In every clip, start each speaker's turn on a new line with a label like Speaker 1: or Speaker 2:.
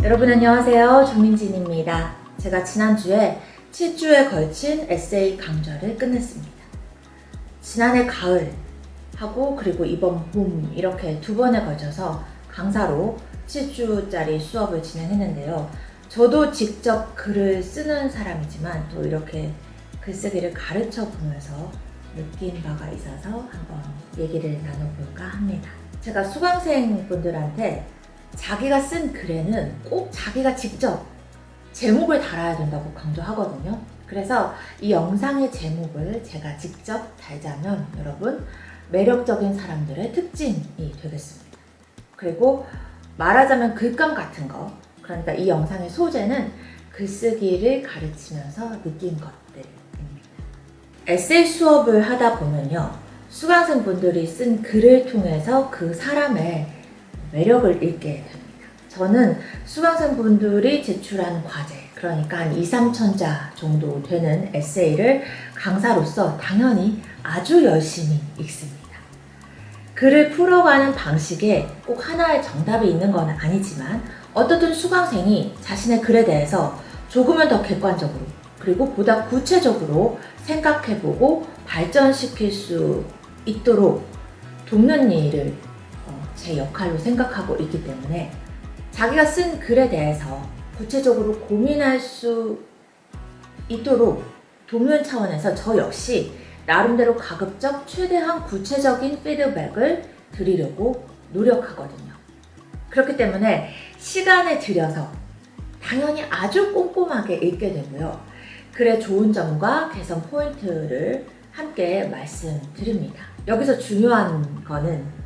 Speaker 1: 여러분 안녕하세요. 조민진입니다. 제가 지난주에 7주에 걸친 에세이 강좌를 끝냈습니다. 지난해 가을 하고 그리고 이번 봄 이렇게 두 번에 걸쳐서 강사로 7주짜리 수업을 진행했는데요. 저도 직접 글을 쓰는 사람이지만 또 이렇게 글쓰기를 가르쳐 보면서 느낀 바가 있어서 한번 얘기를 나눠볼까 합니다. 제가 수강생분들한테 자기가 쓴 글에는 꼭 자기가 직접 제목을 달아야 된다고 강조하거든요. 그래서 이 영상의 제목을 제가 직접 달자면 여러분, 매력적인 사람들의 특징이 되겠습니다. 그리고 말하자면 글감 같은 거, 그러니까 이 영상의 소재는 글쓰기를 가르치면서 느낀 것들입니다. 에세이 수업을 하다 보면요, 수강생분들이 쓴 글을 통해서 그 사람의 매력을 읽게 됩니다. 저는 수강생분들이 제출한 과제, 그러니까 한 2, 3천자 정도 되는 에세이를 강사로서 당연히 아주 열심히 읽습니다. 글을 풀어가는 방식에 꼭 하나의 정답이 있는 건 아니지만 어떻든 수강생이 자신의 글에 대해서 조금은 더 객관적으로 그리고 보다 구체적으로 생각해보고 발전시킬 수 있도록 돕는 일을 제 역할로 생각하고 있기 때문에 자기가 쓴 글에 대해서 구체적으로 고민할 수 있도록 돕는 차원에서 저 역시 나름대로 가급적 최대한 구체적인 피드백을 드리려고 노력하거든요. 그렇기 때문에 시간을 들여서 당연히 아주 꼼꼼하게 읽게 되고요. 글의 좋은 점과 개선 포인트를 함께 말씀드립니다. 여기서 중요한 거는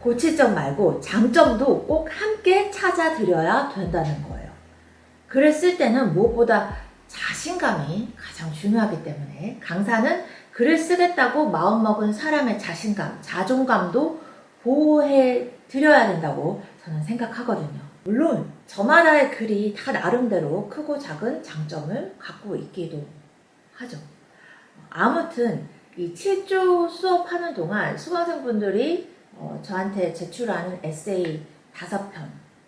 Speaker 1: 고칠 점 말고 장점도 꼭 함께 찾아드려야 된다는 거예요. 글을 쓸 때는 무엇보다 자신감이 가장 중요하기 때문에 강사는 글을 쓰겠다고 마음먹은 사람의 자신감, 자존감도 보호해 드려야 된다고 저는 생각하거든요. 물론 저마다의 글이 다 나름대로 크고 작은 장점을 갖고 있기도 하죠. 아무튼 이 7주 수업하는 동안 수강생분들이 저한테 제출하는 에세이 5편,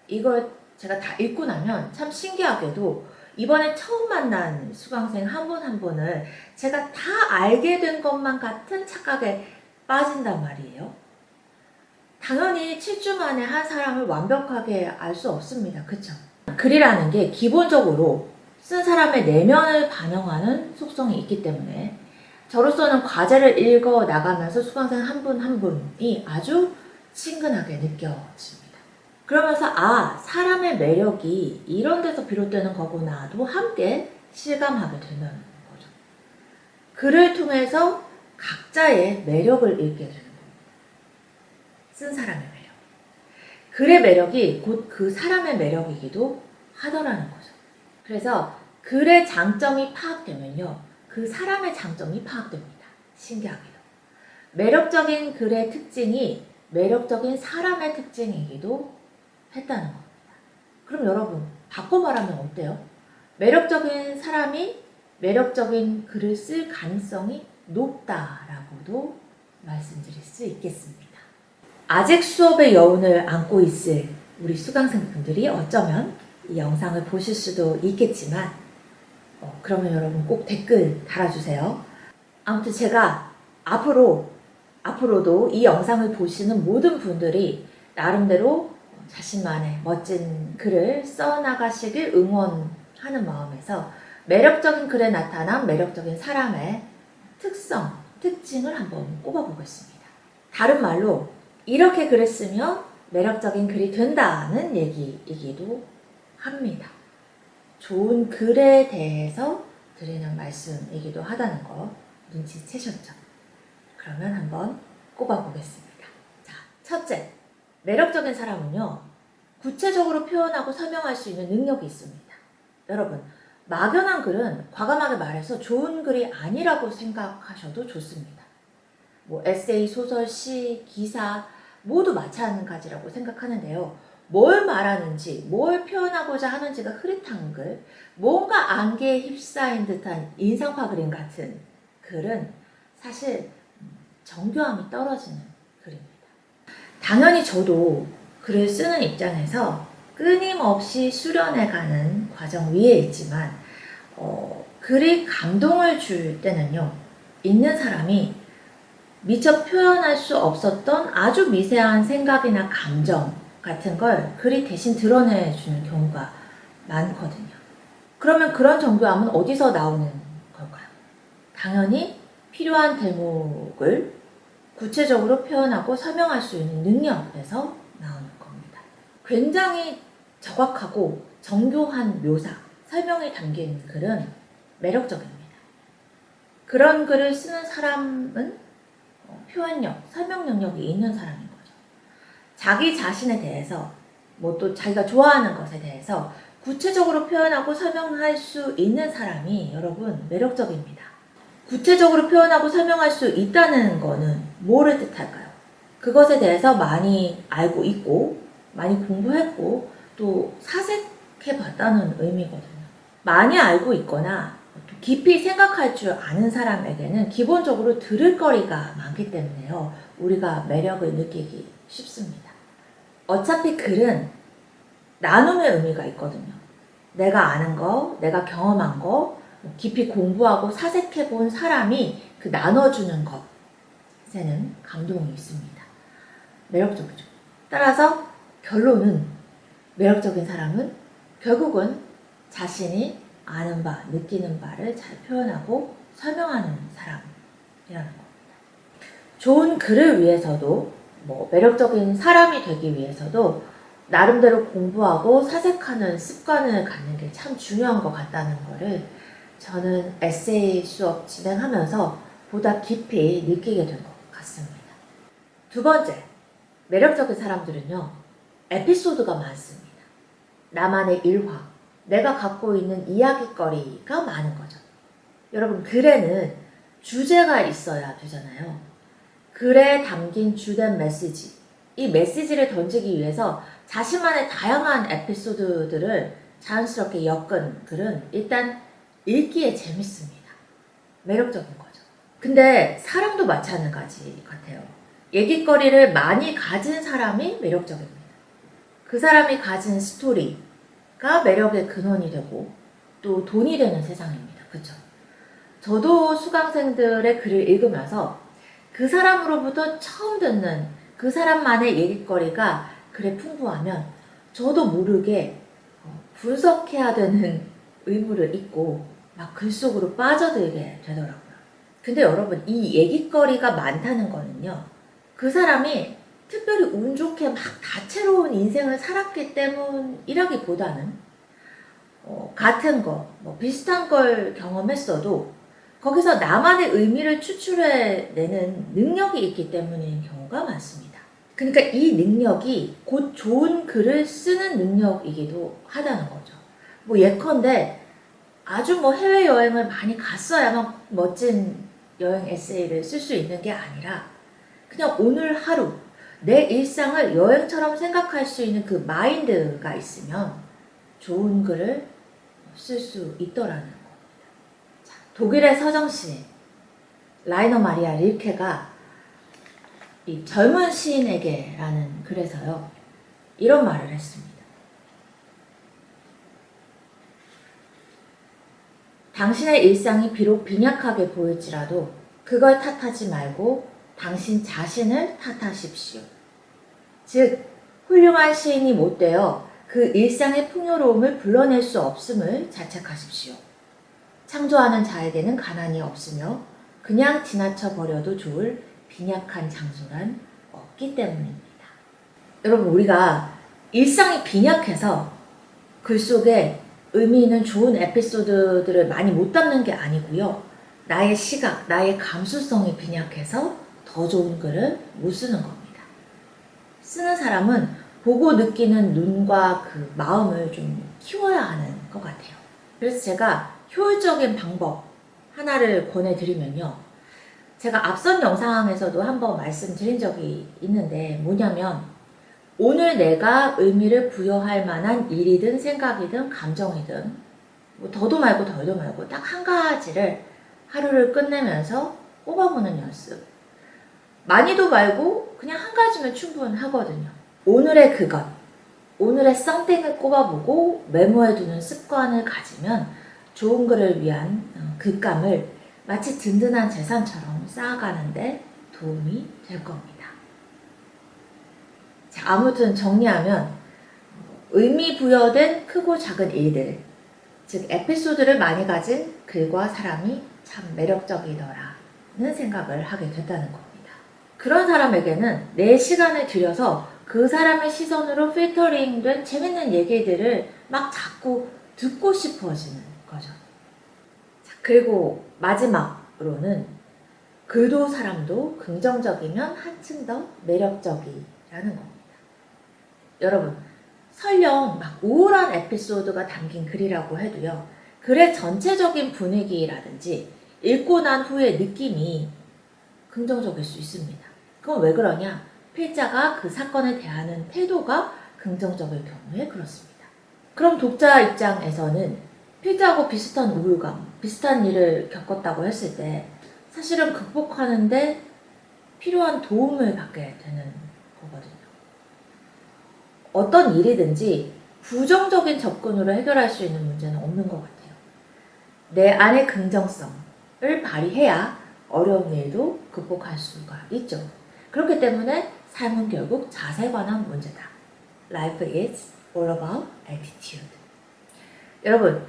Speaker 1: 이걸 제가 다 읽고 나면 참 신기하게도 이번에 처음 만난 수강생 한 분 한 분을 제가 다 알게 된 것만 같은 착각에 빠진단 말이에요. 당연히 7주 만에 한 사람을 완벽하게 알 수 없습니다. 그쵸? 글이라는 게 기본적으로 쓴 사람의 내면을 반영하는 속성이 있기 때문에 저로서는 과제를 읽어 나가면서 수강생 한 분 한 분이 아주 친근하게 느껴집니다. 그러면서 사람의 매력이 이런 데서 비롯되는 거구나도 함께 실감하게 되는 거죠. 글을 통해서 각자의 매력을 읽게 되는 겁니다. 쓴 사람의 매력. 글의 매력이 곧 그 사람의 매력이기도 하더라는 거죠. 그래서 글의 장점이 파악되면요, 그 사람의 장점이 파악됩니다. 신기하게도. 매력적인 글의 특징이 매력적인 사람의 특징이기도 했다는 겁니다. 그럼 여러분, 바꿔 말하면 어때요? 매력적인 사람이 매력적인 글을 쓸 가능성이 높다라고도 말씀드릴 수 있겠습니다. 아직 수업의 여운을 안고 있을 우리 수강생분들이 어쩌면 이 영상을 보실 수도 있겠지만 그러면 여러분 꼭 댓글 달아주세요. 아무튼 제가 앞으로도 이 영상을 보시는 모든 분들이 나름대로 자신만의 멋진 글을 써나가시길 응원하는 마음에서 매력적인 글에 나타난 매력적인 사람의 특성, 특징을 한번 꼽아보겠습니다. 다른 말로 이렇게 글을 쓰면 매력적인 글이 된다는 얘기이기도 합니다. 좋은 글에 대해서 드리는 말씀이기도 하다는 거 눈치채셨죠? 그러면 한번 꼽아보겠습니다. 자, 첫째, 매력적인 사람은요, 구체적으로 표현하고 설명할 수 있는 능력이 있습니다. 여러분, 막연한 글은 과감하게 말해서 좋은 글이 아니라고 생각하셔도 좋습니다. 에세이, 소설, 시, 기사 모두 마찬가지라고 생각하는데요. 뭘 말하는지, 뭘 표현하고자 하는지가 흐릿한 글, 뭔가 안개에 휩싸인 듯한 인상파 그림 같은 글은 사실 정교함이 떨어지는 글입니다. 당연히 저도 글을 쓰는 입장에서 끊임없이 수련해가는 과정 위에 있지만 글이 감동을 줄 때는요. 읽는 사람이 미처 표현할 수 없었던 아주 미세한 생각이나 감정 같은 걸 글이 대신 드러내주는 경우가 많거든요. 그러면 그런 정교함은 어디서 나오는 걸까요? 당연히 필요한 대목을 구체적으로 표현하고 설명할 수 있는 능력에서 나오는 겁니다. 굉장히 정확하고 정교한 묘사, 설명이 담긴 글은 매력적입니다. 그런 글을 쓰는 사람은 표현력, 설명 능력이 있는 사람인 거죠. 자기 자신에 대해서, 뭐 또 자기가 좋아하는 것에 대해서 구체적으로 표현하고 설명할 수 있는 사람이 여러분 매력적입니다. 구체적으로 표현하고 설명할 수 있다는 거는 뭐를 뜻할까요? 그것에 대해서 많이 알고 있고, 많이 공부했고, 또 사색해 봤다는 의미거든요. 많이 알고 있거나 깊이 생각할 줄 아는 사람에게는 기본적으로 들을 거리가 많기 때문에요. 우리가 매력을 느끼기 쉽습니다. 어차피 글은 나눔의 의미가 있거든요. 내가 아는 거, 내가 경험한 거, 깊이 공부하고 사색해 본 사람이 그 나눠주는 것에는 감동이 있습니다. 매력적이죠. 따라서 결론은 매력적인 사람은 결국은 자신이 아는 바, 느끼는 바를 잘 표현하고 설명하는 사람이라는 겁니다. 좋은 글을 위해서도, 매력적인 사람이 되기 위해서도 나름대로 공부하고 사색하는 습관을 갖는 게 참 중요한 것 같다는 거를 저는 에세이 수업 진행하면서 보다 깊이 느끼게 된 것 같습니다. 두 번째, 매력적인 사람들은요, 에피소드가 많습니다. 나만의 일화, 내가 갖고 있는 이야기거리가 많은 거죠. 여러분, 글에는 주제가 있어야 되잖아요. 글에 담긴 주된 메시지, 이 메시지를 던지기 위해서 자신만의 다양한 에피소드들을 자연스럽게 엮은 글은 일단 읽기에 재밌습니다. 매력적인 거죠. 근데 사람도 마찬가지 같아요. 얘기거리를 많이 가진 사람이 매력적입니다. 그 사람이 가진 스토리가 매력의 근원이 되고 또 돈이 되는 세상입니다. 그렇죠? 저도 수강생들의 글을 읽으면서 그 사람으로부터 처음 듣는 그 사람만의 얘기거리가 글에 풍부하면 저도 모르게 분석해야 되는 의무를 잊고 막 글 속으로 빠져들게 되더라고요. 근데 여러분, 이 얘기거리가 많다는 거는요, 그 사람이 특별히 운 좋게 막 다채로운 인생을 살았기 때문이라기보다는 같은 거, 비슷한 걸 경험했어도 거기서 나만의 의미를 추출해내는 능력이 있기 때문인 경우가 많습니다. 그러니까 이 능력이 곧 좋은 글을 쓰는 능력이기도 하다는 거죠. 예컨대 아주 해외여행을 많이 갔어야만 멋진 여행 에세이를 쓸 수 있는 게 아니라 그냥 오늘 하루 내 일상을 여행처럼 생각할 수 있는 그 마인드가 있으면 좋은 글을 쓸 수 있더라는 겁니다. 자, 독일의 서정시 라이너 마리아 릴케가 이 젊은 시인에게라는 글에서요, 이런 말을 했습니다. 당신의 일상이 비록 빈약하게 보일지라도 그걸 탓하지 말고 당신 자신을 탓하십시오. 즉, 훌륭한 시인이 못되어 그 일상의 풍요로움을 불러낼 수 없음을 자책하십시오. 창조하는 자에게는 가난이 없으며 그냥 지나쳐 버려도 좋을 빈약한 장소란 없기 때문입니다. 여러분, 우리가 일상이 빈약해서 글 속에 의미 있는 좋은 에피소드들을 많이 못 담는 게 아니고요. 나의 시각, 나의 감수성이 빈약해서 더 좋은 글을 못 쓰는 겁니다. 쓰는 사람은 보고 느끼는 눈과 그 마음을 좀 키워야 하는 것 같아요. 그래서 제가 효율적인 방법 하나를 권해드리면요. 제가 앞선 영상에서도 한번 말씀드린 적이 있는데 뭐냐면, 오늘 내가 의미를 부여할 만한 일이든 생각이든 감정이든 더도 말고 덜도 말고 딱 한 가지를 하루를 끝내면서 꼽아보는 연습. 많이도 말고 그냥 한 가지면 충분하거든요. 오늘의 그것, 오늘의 썸띵을 꼽아보고 메모해두는 습관을 가지면 좋은 글을 위한 글감을 마치 든든한 재산처럼 쌓아가는데 도움이 될 겁니다. 자, 아무튼 정리하면 의미 부여된 크고 작은 일들, 즉 에피소드를 많이 가진 글과 사람이 참 매력적이더라는 생각을 하게 됐다는 겁니다. 그런 사람에게는 내 시간을 들여서 그 사람의 시선으로 필터링된 재밌는 얘기들을 막 자꾸 듣고 싶어지는 거죠. 자, 그리고 마지막으로는 글도 사람도 긍정적이면 한층 더 매력적이라는 겁니다. 여러분, 설령 막 우울한 에피소드가 담긴 글이라고 해도요, 글의 전체적인 분위기라든지 읽고 난 후의 느낌이 긍정적일 수 있습니다. 그건 왜 그러냐? 필자가 그 사건에 대하는 태도가 긍정적일 경우에 그렇습니다. 그럼 독자 입장에서는 필자하고 비슷한 우울감, 비슷한 일을 겪었다고 했을 때 사실은 극복하는데 필요한 도움을 받게 되는 거거든요. 어떤 일이든지 부정적인 접근으로 해결할 수 있는 문제는 없는 것 같아요. 내 안의 긍정성을 발휘해야 어려운 일도 극복할 수가 있죠. 그렇기 때문에 삶은 결국 자세에 관한 문제다. Life is all about attitude. 여러분,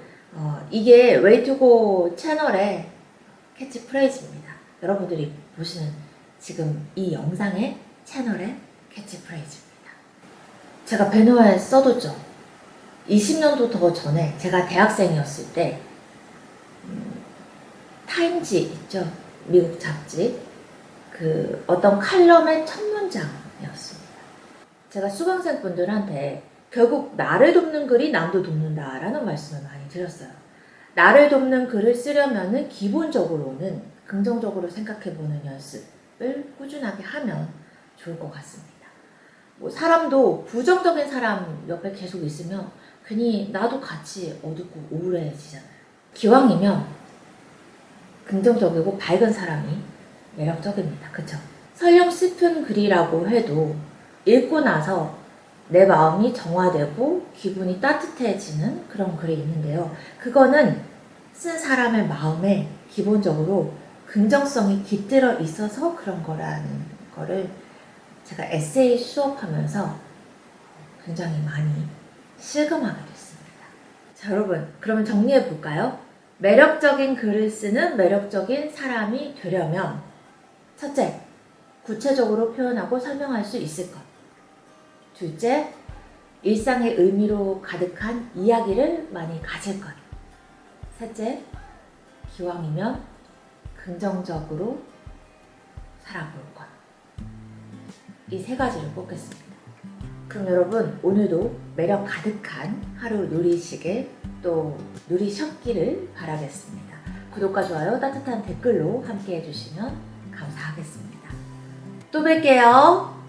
Speaker 1: 이게 Way to Go 채널의 캐치프레이즈입니다. 여러분들이 보시는 지금 이 영상의 채널의 캐치프레이즈입니다. 제가 배너에 써뒀죠. 20년도 더 전에 제가 대학생이었을 때 타임지 있죠? 미국 잡지. 그 어떤 칼럼의 첫 문장이었습니다. 제가 수강생 분들한테 결국 나를 돕는 글이 남도 돕는다라는 말씀을 많이 드렸어요. 나를 돕는 글을 쓰려면은 기본적으로는 긍정적으로 생각해보는 연습을 꾸준하게 하면 좋을 것 같습니다. 뭐 사람도 부정적인 사람 옆에 계속 있으면 괜히 나도 같이 어둡고 우울해지잖아요. 기왕이면 긍정적이고 밝은 사람이 매력적입니다. 그쵸? 설령 슬픈 글이라고 해도 읽고 나서 내 마음이 정화되고 기분이 따뜻해지는 그런 글이 있는데요. 그거는 쓴 사람의 마음에 기본적으로 긍정성이 깃들어 있어서 그런 거라는 거를 제가 에세이 수업하면서 굉장히 많이 실감하게 됐습니다. 자, 여러분, 그러면 정리해 볼까요? 매력적인 글을 쓰는 매력적인 사람이 되려면 첫째, 구체적으로 표현하고 설명할 수 있을 것. 둘째, 일상의 의미로 가득한 이야기를 많이 가질 것. 셋째, 기왕이면 긍정적으로 살아볼 것. 이 세 가지를 뽑겠습니다. 그럼 여러분, 오늘도 매력 가득한 하루 누리시길, 또 누리셨기를 바라겠습니다. 구독과 좋아요, 따뜻한 댓글로 함께 해주시면 감사하겠습니다. 또 뵐게요.